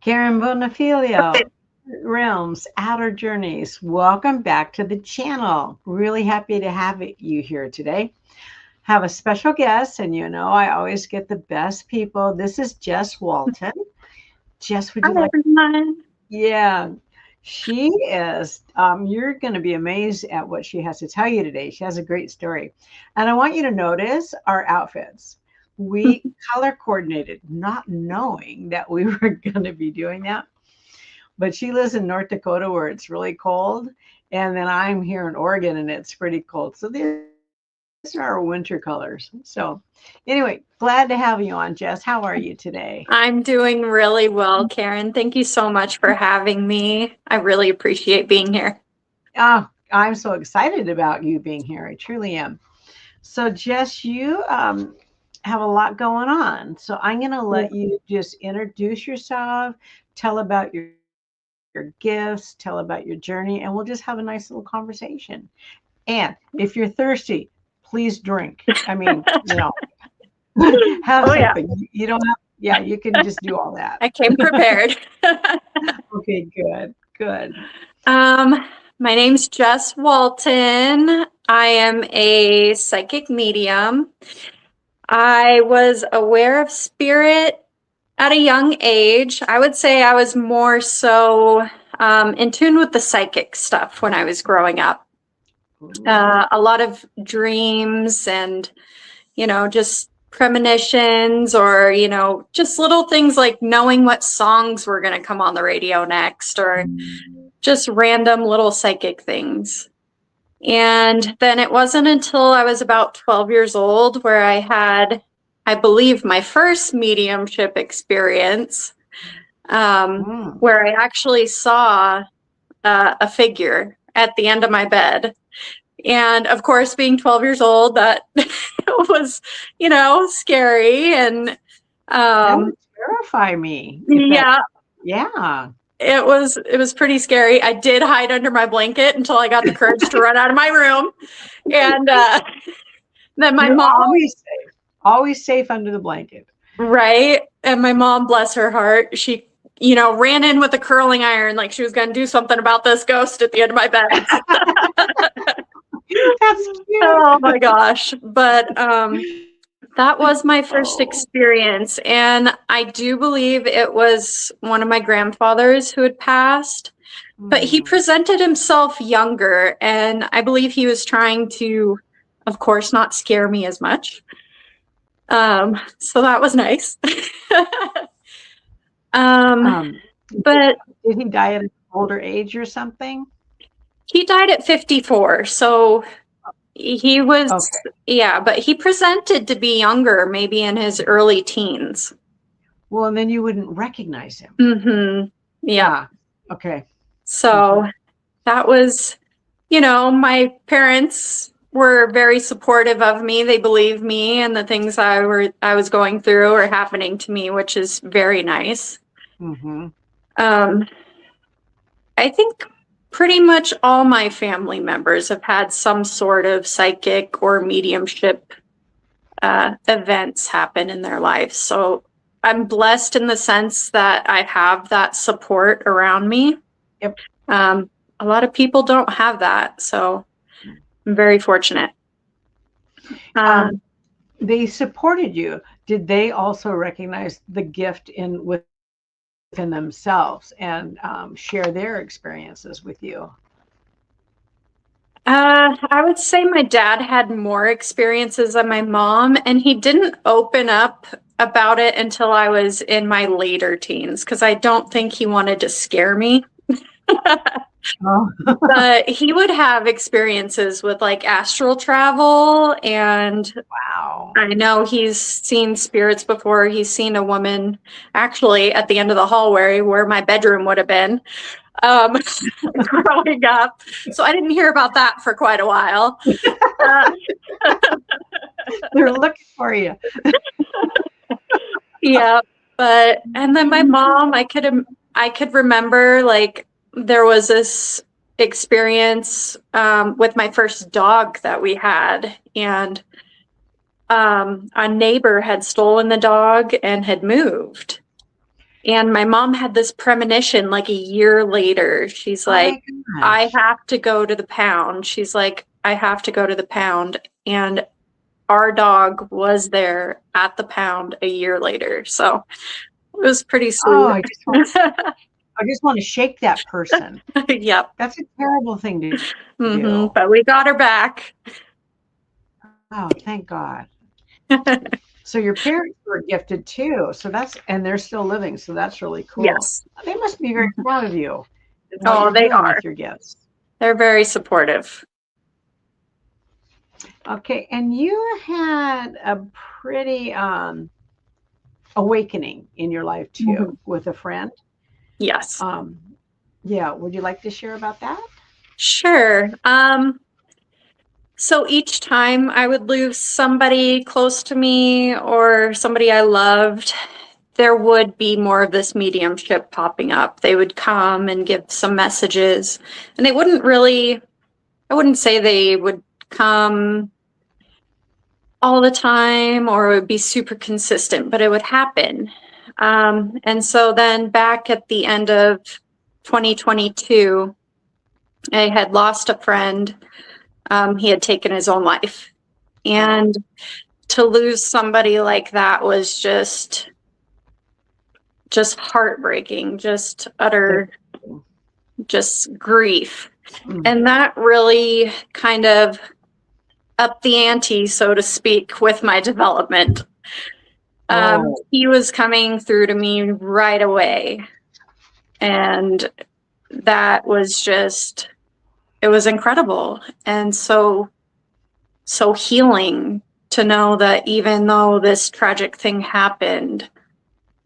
Karen Bonafilio, Realms, Outer Journeys. Welcome back to the channel. Really happy to have you here today. Have a special guest, and you know I always get the best people. This is Jess Walton. Jess, would you Hi, like? everyone. Yeah, she is. You're going to be amazed at what she has to tell you today. She has a great story, and I want you to notice our outfits. We color coordinated, not knowing that we were going to be doing that. But she lives in North Dakota where it's really cold. And then I'm here in Oregon and it's pretty cold. So these are our winter colors. So anyway, glad to have you on, Jess. How are you today? I'm doing really well, Karen. Thank you so much for having me. I really appreciate being here. Oh, I'm so excited about you being here. I truly am. So Jess, you have a lot going on. So I'm going to let you just introduce yourself, tell about your gifts, tell about your journey, and we'll just have a nice little conversation. And if you're thirsty, please drink. I mean, have something. Yeah. You don't have, yeah, you can just do all that. I came prepared. Okay, good, good. My name's Jess Walton. I am a psychic medium. I was aware of spirit at a young age. I would say I was more so in tune with the psychic stuff when I was growing up. A lot of dreams and, just premonitions or, just little things like knowing what songs were going to come on the radio next or just random little psychic things. And then it wasn't until I was about 12 years old where I had, I believe, my first mediumship experience, where I actually saw a figure at the end of my bed. And of course, being 12 years old, that was, scary. And that would terrify me. Yeah. It was pretty scary. I did hide under my blanket until I got the courage to run out of my room. And then my mom, always safe under the blanket. Right. And my mom, bless her heart, she, ran in with a curling iron like she was going to do something about this ghost at the end of my bed. That's cute. Oh my gosh. But that was my first experience. And I do believe it was one of my grandfathers who had passed, but he presented himself younger. And I believe he was trying to, of course, not scare me as much. So that was nice. But did he die at an older age or something? He died at 54. So he was, but he presented to be younger, maybe in his early teens. Well, and then you wouldn't recognize him. Mm-hmm. Yeah. Okay. So that was, my parents were very supportive of me. They believed me and the things I was going through or happening to me, which is very nice. Mm-hmm. I think pretty much all my family members have had some sort of psychic or mediumship events happen in their lives. So I'm blessed in the sense that I have that support around me. Yep. A lot of people don't have that. So I'm very fortunate. They supported you. Did they also recognize the gift within themselves and share their experiences with you? I would say my dad had more experiences than my mom, and he didn't open up about it until I was in my later teens, because I don't think he wanted to scare me. But he would have experiences with like astral travel, and wow, I know he's seen spirits before. He's seen a woman actually at the end of the hallway where my bedroom would have been growing up. So I didn't hear about that for quite a while. They're looking for you. Yeah, and then my mom, I could remember, like, there was this experience with my first dog that we had, and a neighbor had stolen the dog and had moved. And my mom had this premonition like a year later. She's Oh like, my I gosh. have to go to the pound. She's like, I have to go to the pound. And our dog was there at the pound a year later. So it was pretty Oh, sweet. I just want to shake that person. Yep. That's a terrible thing to do. But we got her back. Oh, thank God. So your parents were gifted too. So and they're still living. So that's really cool. Yes. They must be very proud of you and what Oh, you're they doing are. with your gifts. They're very supportive. Okay. And you had a pretty awakening in your life too with a friend. Yes. Yeah. Would you like to share about that? Sure. So each time I would lose somebody close to me or somebody I loved, there would be more of this mediumship popping up. They would come and give some messages, and they wouldn't really, I wouldn't say they would come all the time or it would be super consistent, but it would happen. And so then back at the end of 2022, I had lost a friend. He had taken his own life. And to lose somebody like that was just heartbreaking, just utter, just grief. And that really kind of upped the ante, so to speak, with my development. He was coming through to me right away. And that was just, it was incredible. And so healing to know that even though this tragic thing happened,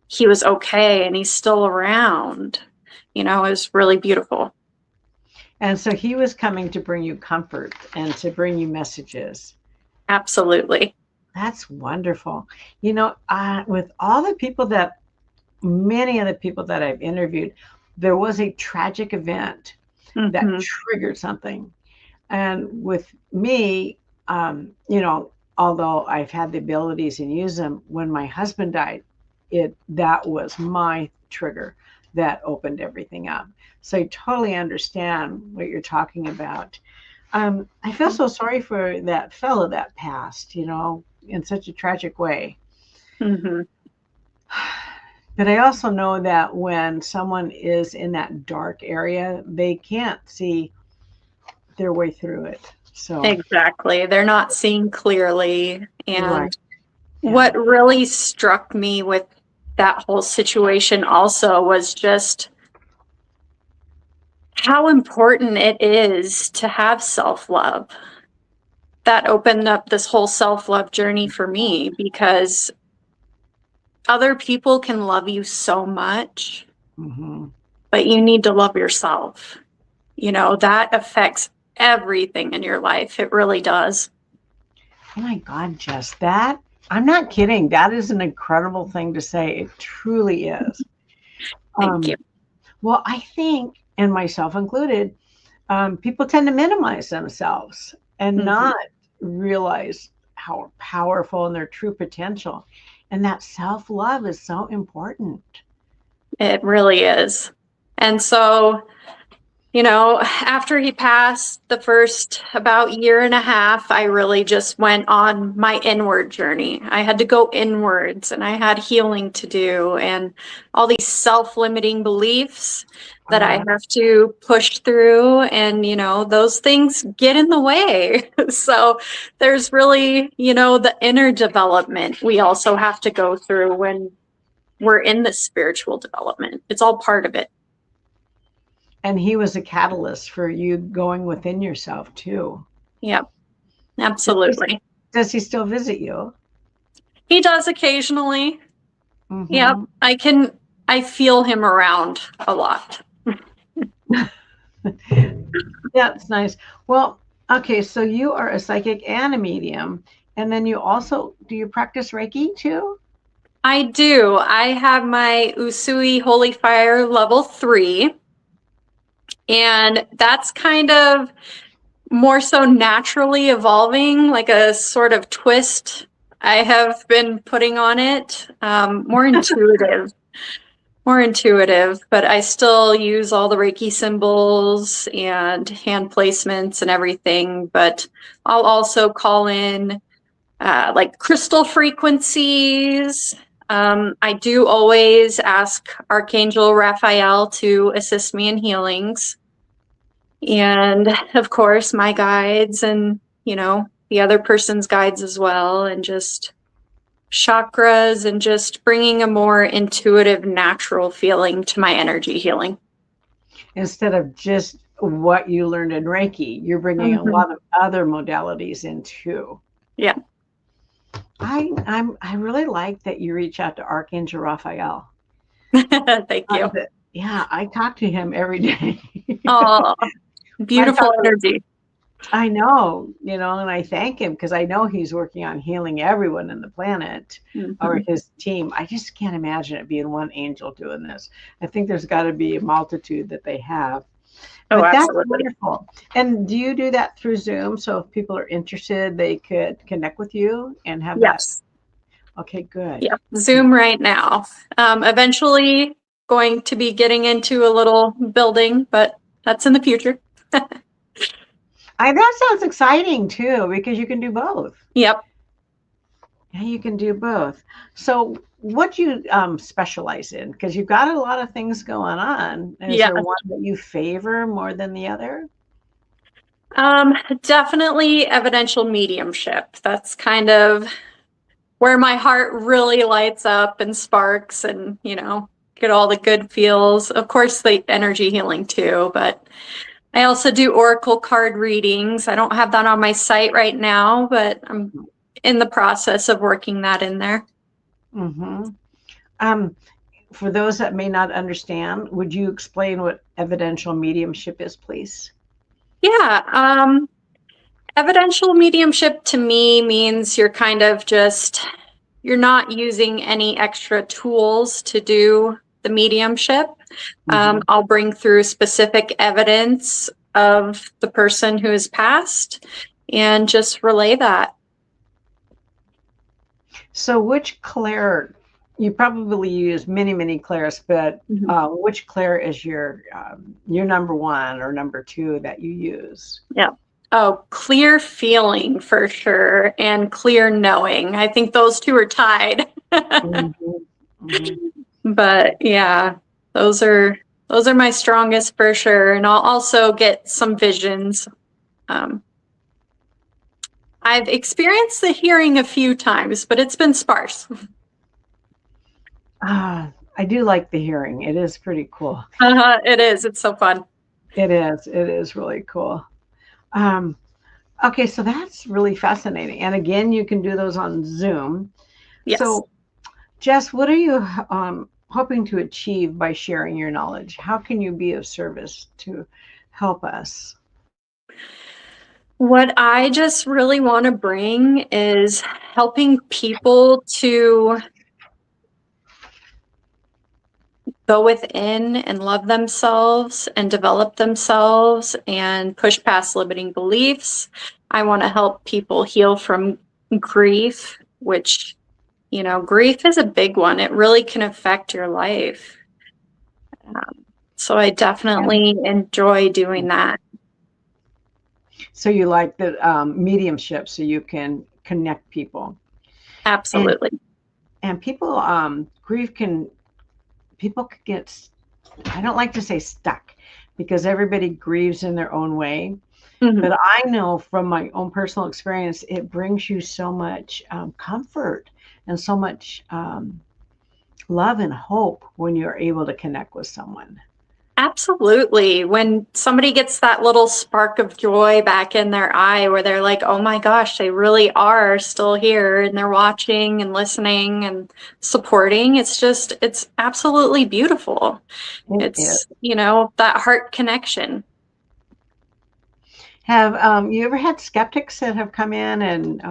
he was okay and he's still around. You know, it was really beautiful. And so he was coming to bring you comfort and to bring you messages. Absolutely. That's wonderful. You know, with all the people many of the people that I've interviewed, there was a tragic event that triggered something. And with me, you know, although I've had the abilities and use them, when my husband died, that was my trigger that opened everything up. So I totally understand what you're talking about. I feel so sorry for that fellow that passed, you know, in such a tragic way. But I also know that when someone is in that dark area, they can't see their way through it. So exactly. They're not seeing clearly. And right. What really struck me with that whole situation also was just how important it is to have self-love. That opened up this whole self-love journey for me, because other people can love you so much, but you need to love yourself. You know, that affects everything in your life. It really does. Oh my God, Jess, I'm not kidding. That is an incredible thing to say. It truly is. Thank you. Well, I think, and myself included, people tend to minimize themselves and not realize how powerful and their true potential. And that self-love is so important. It really is. And so, you know, after he passed, the first about year and a half, I really just went on my inward journey. I had to go inwards, and I had healing to do, and all these self-limiting beliefs that I have to push through. And, you know, those things get in the way. So there's really, you know, the inner development we also have to go through when we're in the spiritual development. It's all part of it. And he was a catalyst for you going within yourself too. Yep, absolutely. Does he still visit you? He does occasionally. Yep, I feel him around a lot. That's nice. Well, okay, so you are a psychic and a medium, and then do you practice Reiki too? I do. I have my Usui Holy Fire level 3. And that's kind of more so naturally evolving, like a sort of twist I have been putting on it, more intuitive. more intuitive, but I still use all the Reiki symbols and hand placements and everything. But I'll also call in like crystal frequencies. I do always ask Archangel Raphael to assist me in healings. And of course, my guides and, the other person's guides as well. And just chakras and just bringing a more intuitive, natural feeling to my energy healing. Instead of just what you learned in Reiki, you're bringing a lot of other modalities in too. Yeah. I really like that you reach out to Archangel Raphael. Thank you. Yeah, I talk to him every day. Oh, beautiful energy. I know, and I thank him because I know he's working on healing everyone in the planet or his team. I just can't imagine it being one angel doing this. I think there's got to be a multitude that they have. Oh, but absolutely. That's wonderful. And do you do that through Zoom? So if people are interested, they could connect with you and have yes. that? Okay, good. Yeah, Zoom right now. Eventually going to be getting into a little building, but that's in the future. That sounds exciting too, because you can do both. Yep. Yeah, you can do both. So what do you specialize in? Because you've got a lot of things going on. Is there one that you favor more than the other? Definitely evidential mediumship. That's kind of where my heart really lights up and sparks and, get all the good feels. Of course, the energy healing too, but I also do oracle card readings. I don't have that on my site right now, but I'm in the process of working that in there. For those that may not understand, would you explain what evidential mediumship is, please? Yeah. Evidential mediumship to me means you're kind of you're not using any extra tools to do the mediumship. I'll bring through specific evidence of the person who has passed and just relay that. So which clair, you probably use many clairs, but which clair is your number one or number two that you use? Yeah. Oh, clear feeling for sure. And clear knowing. I think those two are tied. But yeah, those are my strongest for sure. And I'll also get some visions. I've experienced the hearing a few times, but it's been sparse. I do like the hearing. It is pretty cool. It is. It's so fun. It is. It is really cool. Okay, so that's really fascinating. And again, you can do those on Zoom. Yes. So, Jess, what are you hoping to achieve by sharing your knowledge? How can you be of service to help us? What I just really want to bring is helping people to go within and love themselves and develop themselves and push past limiting beliefs. I want to help people heal from grief, which, grief is a big one. It really can affect your life. So I definitely enjoy doing that. So you like the mediumship so you can connect people. Absolutely. And people, grief people could get, I don't like to say stuck because everybody grieves in their own way. But I know from my own personal experience, it brings you so much comfort and so much love and hope when you're able to connect with someone. Absolutely. When somebody gets that little spark of joy back in their eye where they're like, oh my gosh, they really are still here and they're watching and listening and supporting. It's absolutely beautiful. It's that heart connection. Have you ever had skeptics that have come in and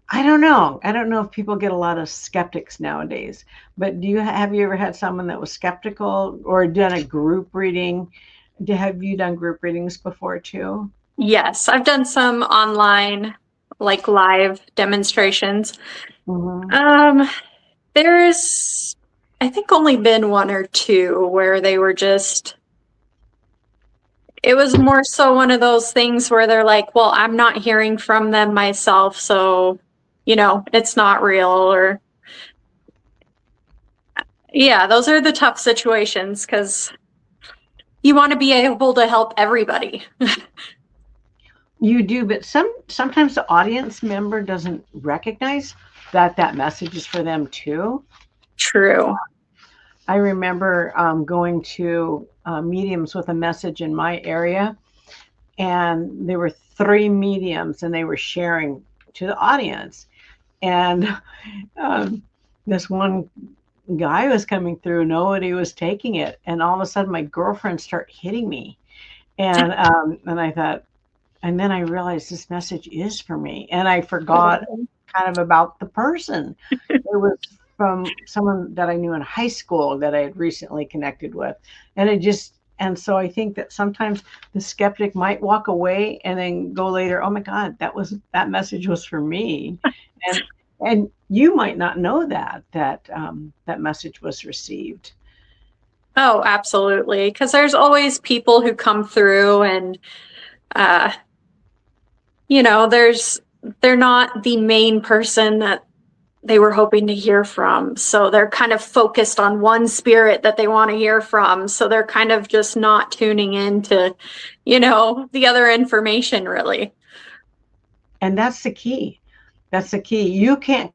I don't know if people get a lot of skeptics nowadays, but have you ever had someone that was skeptical or done a group reading? Have you done group readings before too? Yes, I've done some online, like live demonstrations. There's I think only been one or two where they were just, it was more so one of those things where they're like, well, I'm not hearing from them myself, so, it's not real. Or, yeah, those are the tough situations because you want to be able to help everybody. You do, but sometimes the audience member doesn't recognize that message is for them too. True. I remember going to mediums with a message in my area, and there were 3 mediums, and they were sharing to the audience. And this one guy was coming through, nobody was taking it, and all of a sudden my girlfriend started hitting me, and I thought, and then I realized this message is for me, and I forgot kind of about the person. It was from someone that I knew in high school that I had recently connected with, and so I think that sometimes the skeptic might walk away and then go later, oh my God, that message was for me, and you might not know that message was received. Oh, absolutely. Because there's always people who come through and, they're not the main person that they were hoping to hear from. So they're kind of focused on one spirit that they want to hear from. So they're kind of just not tuning into, the other information really. And that's the key. That's the key. You can't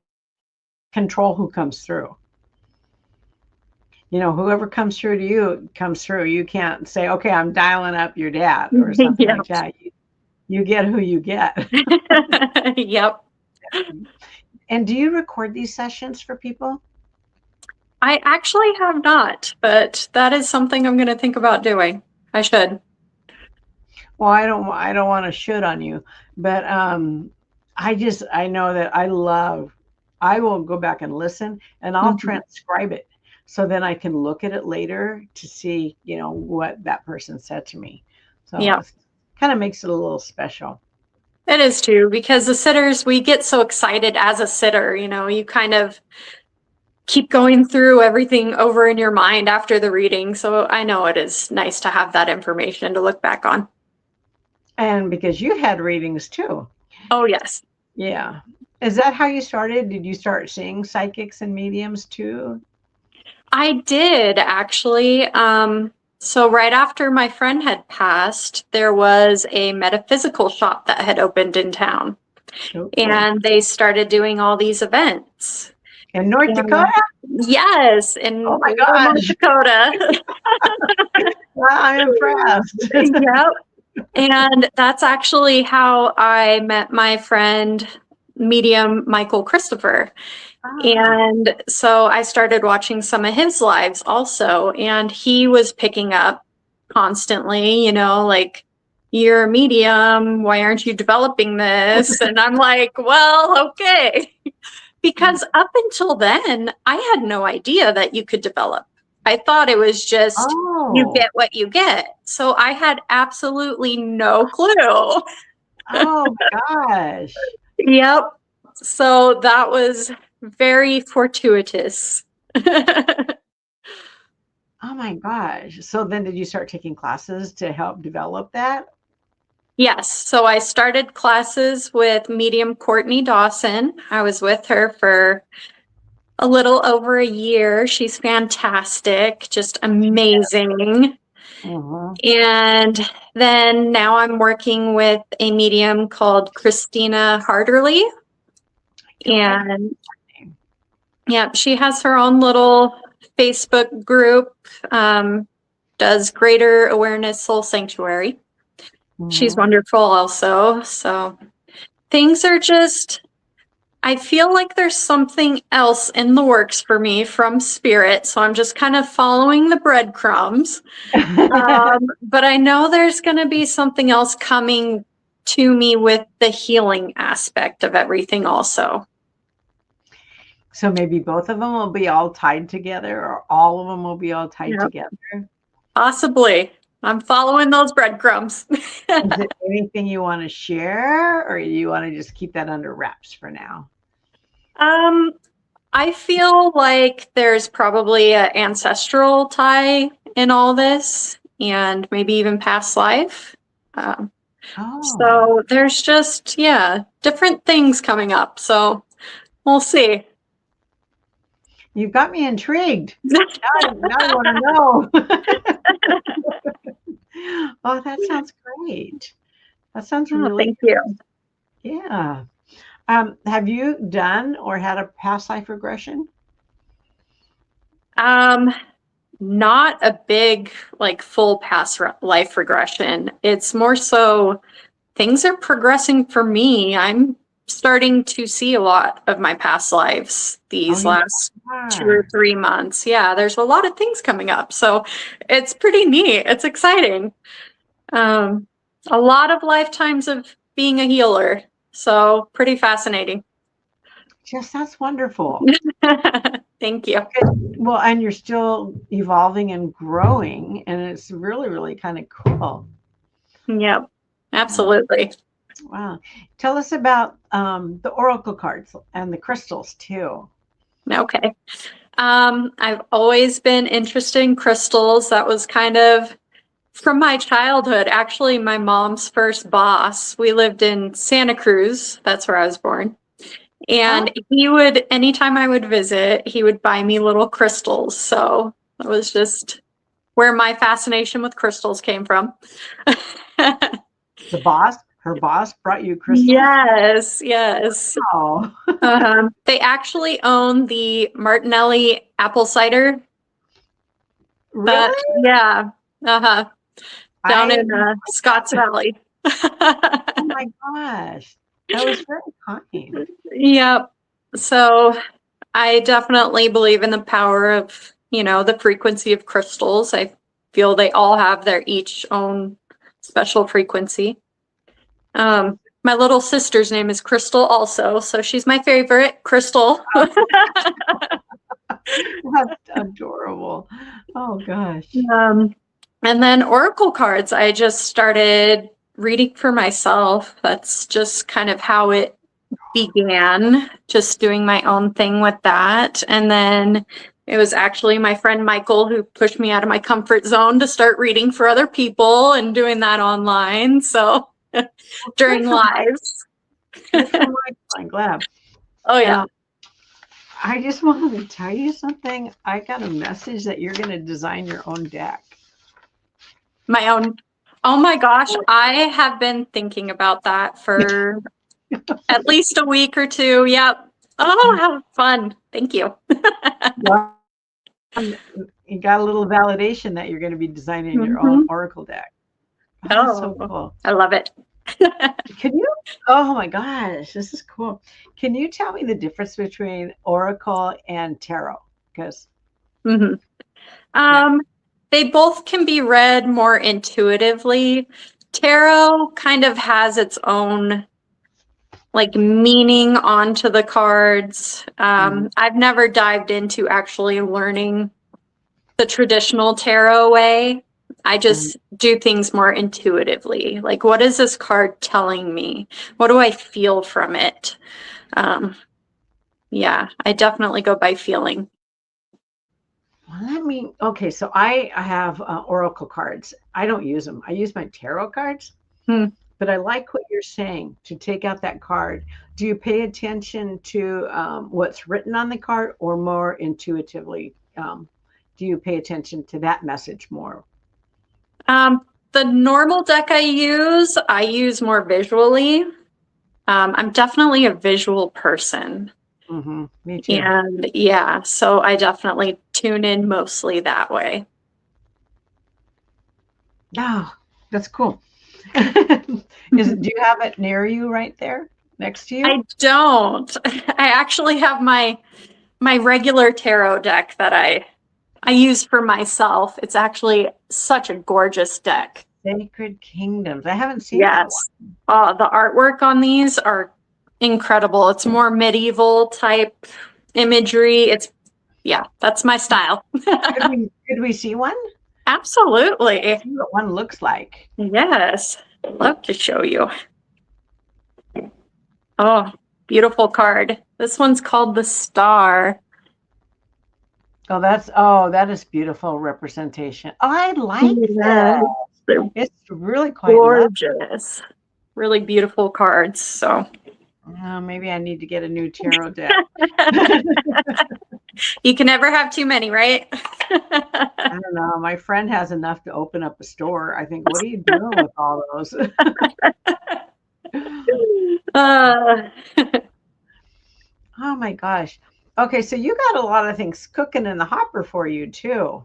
control who comes through. Whoever comes through to you comes through. You can't say, okay, I'm dialing up your dad or something like that. You get who you get. Yep. And do you record these sessions for people? I actually have not, but that is something I'm going to think about doing. I should. Well, I don't want to shoot on you, but I know that I will go back and listen, and I'll transcribe it. So then I can look at it later to see, what that person said to me. So it kind of makes it a little special. It is too, because the sitters, we get so excited as a sitter, you kind of keep going through everything over in your mind after the reading. So I know it is nice to have that information to look back on. And because you had readings too. Oh, yes. Yeah. Is that how you started? Did you start seeing psychics and mediums too? I did, actually. So right after my friend had passed, there was a metaphysical shop that had opened in town. Oh, cool. And they started doing all these events. In North Dakota? Yes, in North Dakota. I'm impressed. Yep. And that's actually how I met my friend, medium Michael Christopher. And so I started watching some of his lives also, and he was picking up constantly, like, you're a medium, why aren't you developing this? And I'm like, well, okay. Because up until then, I had no idea that you could develop. I thought it was just, you get what you get. So I had absolutely no clue. Oh my gosh. Yep. So that was very fortuitous. Oh my gosh. So then did you start taking classes to help develop that? Yes. So I started classes with medium Courtney Dawson. I was with her for a little over a year. She's fantastic, just amazing. And then now I'm working with a medium called Christina Harderly. And yeah, she has her own little Facebook group, does Greater Awareness Soul Sanctuary. She's wonderful also. So things are just, I feel like there's something else in the works for me from spirit. So I'm just kind of following the breadcrumbs. But I know there's going to be something else coming to me with the healing aspect of everything also. So maybe both of them will be all tied together, or all of them will be all tied together? Possibly. I'm following those breadcrumbs. Is there anything you want to share, or you want to just keep that under wraps for now? I feel like there's probably an ancestral tie in all this and maybe even past life. Um, Oh, so there's just, yeah, different things coming up. So we'll see. you've got me intrigued. Now I want to know. Oh, that sounds great. That sounds Oh, really thank you. yeah. Have you done or had a past life regression? Um, Not a big, like, full past life regression. It's more so things are progressing for me. I'm starting to see a lot of my past lives Oh, these you last 2 or 3 are. months. Yeah, there's a lot of things coming up. So it's pretty neat. It's exciting. Um, a lot of lifetimes of being a healer. So pretty fascinating. Jess, that's wonderful. Thank you. Well, and you're still evolving and growing, and it's really, really kind of cool. Yep, Yeah. absolutely. Wow. Tell us about the oracle cards and the crystals too. Okay. I've always been interested in crystals. That was kind of from my childhood. Actually, my mom's first boss, we lived in Santa Cruz. That's where I was born. Oh, And he would, anytime I would visit, he would buy me little crystals. So that was just where my fascination with crystals came from. the boss, her boss brought you crystals? Yes, yes. Oh, They actually own the Martinelli apple cider. But really? yeah, uh-huh. Down I, in Scotts Valley. oh my gosh, that was very kind. Yep. So I definitely believe in the power of, the frequency of crystals. I feel they all have their each own special frequency. My little sister's name is Crystal also, so she's my favorite, Crystal. That's adorable. Oh gosh. Um, and then Oracle cards, I just started reading for myself. That's just kind of how it began, just doing my own thing with that. And then it was actually my friend Michael who pushed me out of my comfort zone to start reading for other people and doing that online. So Good during for lives. good for Michael. I'm glad. Oh, yeah. I just wanted to tell you something. I got a message that you're going to design your own deck. My own. Oh my gosh. I have been thinking about that for at least a week or two. Yep. Oh, how fun. Thank you. Well, you got a little validation that you're going to be designing your own Mhm. oracle deck. Oh, that's so Oh, cool. I love it. Can you? Oh my gosh, this is cool. Can you tell me the difference between oracle and tarot? Because Mhm. yeah, They both can be read more intuitively. Tarot kind of has its own like meaning onto the cards. mm, I've never dived into actually learning the traditional tarot way. I mm. just do things more intuitively. Like, what is this card telling me? What do I feel from it? Um, yeah, I definitely go by feeling. Well, let me. Okay, so I have oracle cards. I don't use them. I use my tarot cards. Hmm. But I like what you're saying to take out that card. Do you pay attention to what's written on the card or more intuitively? Do you pay attention to that message more? The normal deck I use more visually. I'm definitely a visual person. Me too. And yeah, so I definitely tune in mostly that way. Oh, that's cool. Do you have it near you right there next to you? I don't. I actually have my regular tarot deck that I use for myself. It's actually such a gorgeous deck. Sacred Kingdoms. I haven't seen that Yes. one. The artwork on these are incredible. It's more medieval type imagery. Yeah, that's my style. Could we see one? Absolutely. See what one looks like. Yes. Love to show you. Oh, beautiful card. This one's called the Star. that is beautiful representation. Oh, I like Yeah, that. they're It's really quite lovely. gorgeous. Really beautiful cards. So Maybe I need to get a new tarot deck. you can never have too many, right? I don't know. My friend has enough to open up a store. I think, what are you doing with all those? Uh, Oh my gosh. Okay, so you got a lot of things cooking in the hopper for you too.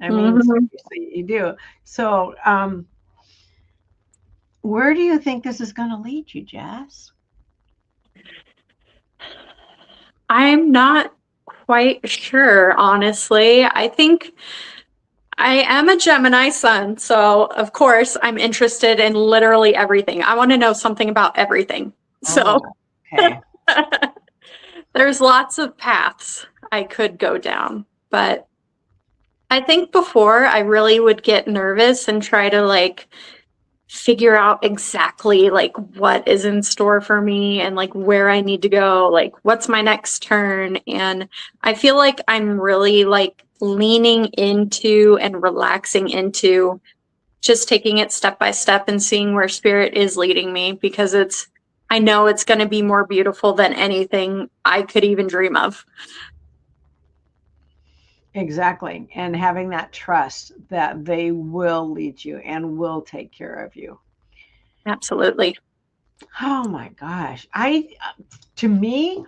I mean, mhm. seriously, you do. So, where do you think this is going to lead you, Jess? I'm not quite sure, honestly. I think I am a Gemini sun, so of course I'm interested in literally everything. I want to know something about everything. So Oh, okay. there's lots of paths I could go down, but I think before I really would get nervous and try to like figure out exactly like what is in store for me and like where I need to go, like what's my next turn. And I feel like I'm really like leaning into and relaxing into just taking it step by step and seeing where spirit is leading me, because I know it's going to be more beautiful than anything I could even dream of. Exactly. And having that trust that they will lead you and will take care of you. Absolutely. Oh my gosh. To me,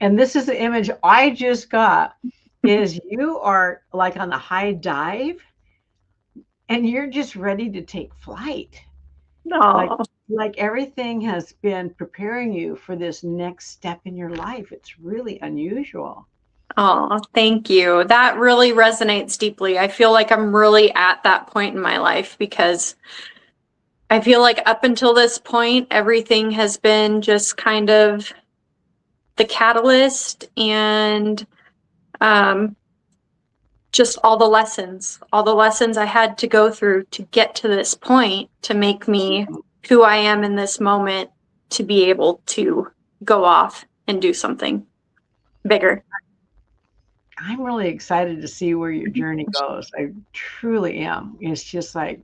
and this is the image I just got, is you are like on a high dive and you're just ready to take flight. Like Oh, like everything has been preparing you for this next step in your life. It's really unusual. oh, thank you. That really resonates deeply. I feel like I'm really at that point in my life because I feel like up until this point, everything has been just kind of the catalyst and um, just all the lessons I had to go through to get to this point to make me who I am in this moment to be able to go off and do something bigger. I'm really excited to see where your journey goes. I truly am. It's just like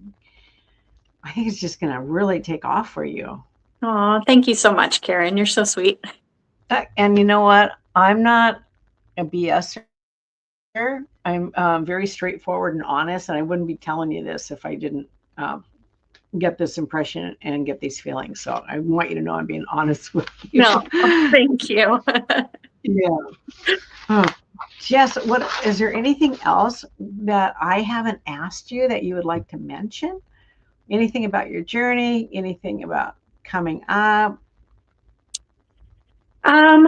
I think it's just going to really take off for you. Oh, thank you so much, Karen. You're so sweet. And you know what? I'm not a BSer. I'm very straightforward and honest, and I wouldn't be telling you this if I didn't um, get this impression and get these feelings. So I want you to know I'm being honest with you. No, thank you. Yeah. Huh. Jess, what is there anything else that I haven't asked you that you would like to mention? Anything about your journey? Anything about coming up? Um,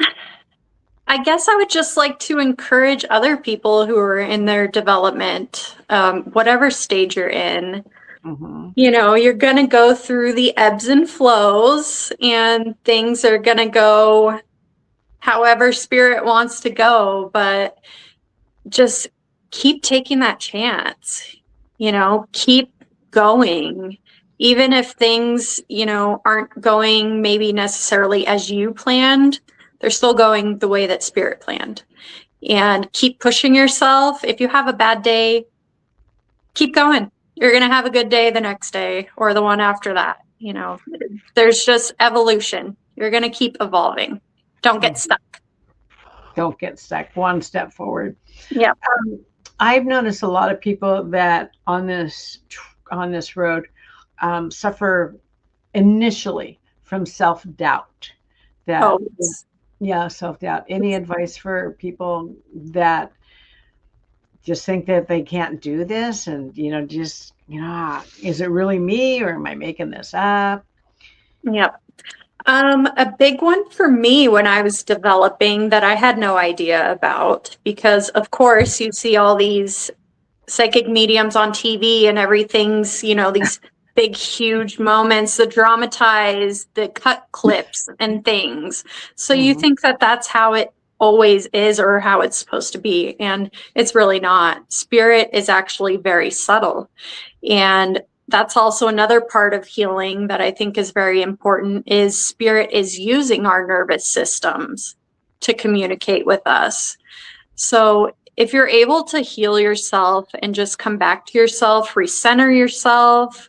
I guess I would just like to encourage other people who are in their development, whatever stage you're in. Hmm. You know, you're going to go through the ebbs and flows, and things are going to go however spirit wants to go, but just keep taking that chance, keep going. Even if things, aren't going maybe necessarily as you planned, they're still going the way that spirit planned. And keep pushing yourself. If you have a bad day, keep going. You're going to have a good day the next day or the one after that. There's just evolution. You're going to keep evolving. Don't get stuck. Don't get stuck. One step forward. Yeah. I've noticed a lot of people that on this road suffer initially from self doubt. That Oh, yeah, self doubt. Any advice for people that just think that they can't do this, and just is it really me or am I making this up? yeah. A big one for me when I was developing that I had no idea about, because of course you see all these psychic mediums on TV and everything's, these big, huge moments, the dramatized, the cut clips and things. So you Mhm. think that that's how it always is or how it's supposed to be. And it's really not. Spirit is actually very subtle. And that's also another part of healing that I think is very important is spirit is using our nervous systems to communicate with us. So if you're able to heal yourself and just come back to yourself, recenter yourself,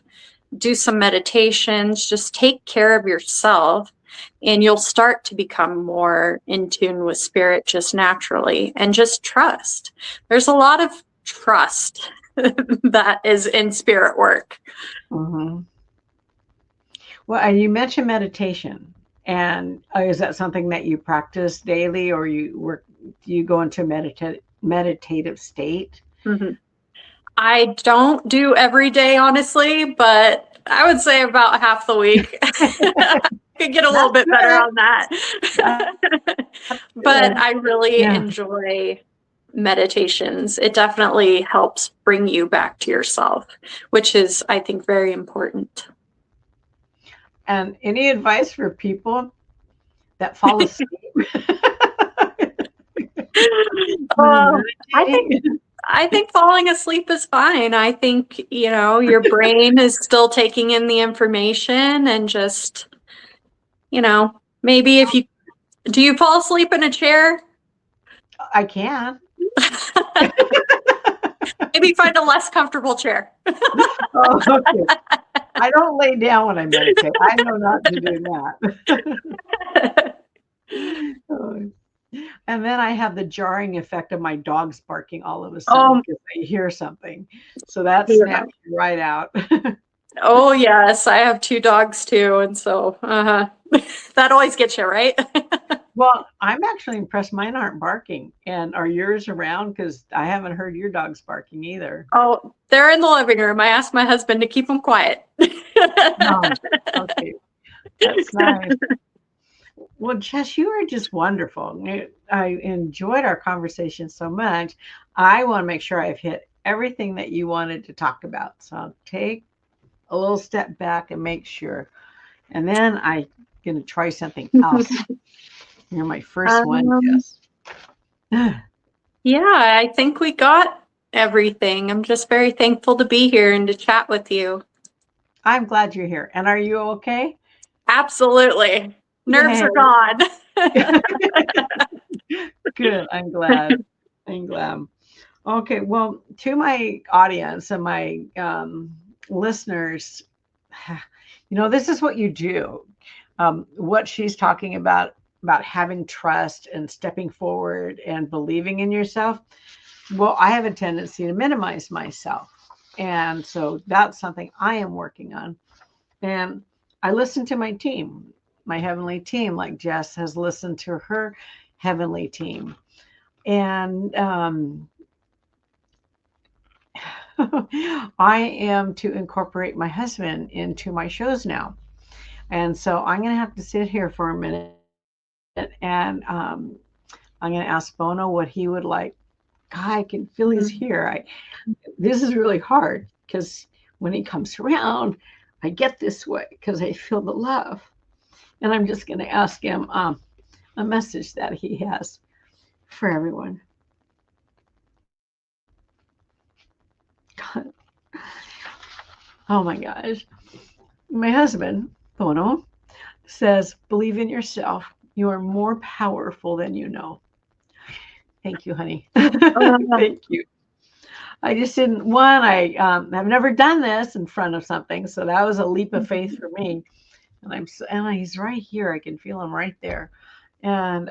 do some meditations, just take care of yourself, and you'll start to become more in tune with spirit just naturally, and just trust. There's a lot of trust that is in spirit work. Mm-hmm. Well, and you mentioned meditation, and is that something that you practice daily, or do you go into a meditative state? Mm-hmm. I don't do every day, honestly, but I would say about half the week. Could get a little bit better on that. But I really enjoy meditations. It definitely helps bring you back to yourself, which is, I think, very important. And any advice for people that fall asleep? I think falling asleep is fine. I think, your brain is still taking in the information, and just, maybe do you fall asleep in a chair? I can. Maybe find a less comfortable chair. Oh, okay. I don't lay down when I meditate. I know not to do that. And then I have the jarring effect of my dogs barking all of a sudden because they hear something. So that snaps you right out. Oh, yes. I have 2 dogs too. And so that always gets you, right? Well, I'm actually impressed. Mine aren't barking. And are yours around? Because I haven't heard your dogs barking either. Oh, they're in the living room. I asked my husband to keep them quiet. Oh, okay. That's nice. Well, Jess, you are just wonderful. I enjoyed our conversation so much. I want to make sure I've hit everything that you wanted to talk about. So I'll take a little step back and make sure. And then I'm going to try something else. You're my first one, Jess. Yeah, I think we got everything. I'm just very thankful to be here and to chat with you. I'm glad you're here. And are you okay? Absolutely. Nerves are gone. Good. I'm glad. Okay. Well, to my audience and my listeners, this is what you do. What she's talking about having trust and stepping forward and believing in yourself. Well, I have a tendency to minimize myself. And so that's something I am working on. And I listen to my team, my heavenly team, like Jess has listened to her heavenly team. And I am to incorporate my husband into my shows now. And so I'm going to have to sit here for a minute, and I'm going to ask Bono what he would like. God, I can feel he's here. This is really hard because when he comes around, I get this way because I feel the love. And I'm just going to ask him a message that he has for everyone. God. Oh my gosh. My husband, Bono, says, believe in yourself. You are more powerful than you know. Thank you, honey. Thank you. I just didn't, I have never done this in front of something. So that was a leap of faith for me. And he's right here. I can feel him right there. And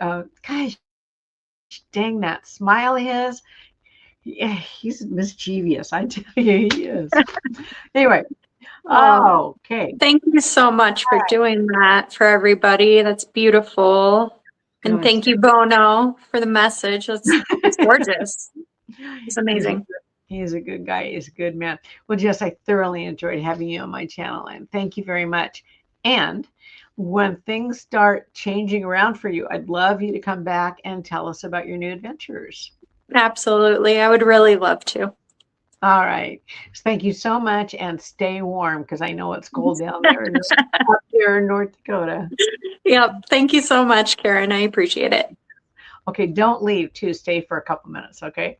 gosh, dang, that smile he has. Yeah, he's mischievous. I tell you, he is. Anyway. Okay. Thank you so much for doing that for everybody. That's beautiful. And thank you, Bono, for the message. It's gorgeous. It's amazing. He's a good guy. He's a good man. Well, Jess, I thoroughly enjoyed having you on my channel, and thank you very much. And when things start changing around for you, I'd love you to come back and tell us about your new adventures. Absolutely. I would really love to. All right. Thank you so much, and stay warm because I know it's cold down there up there in North Dakota. Yep. Thank you so much, Karen. I appreciate it. Okay. Don't leave too. Stay for a couple minutes. Okay.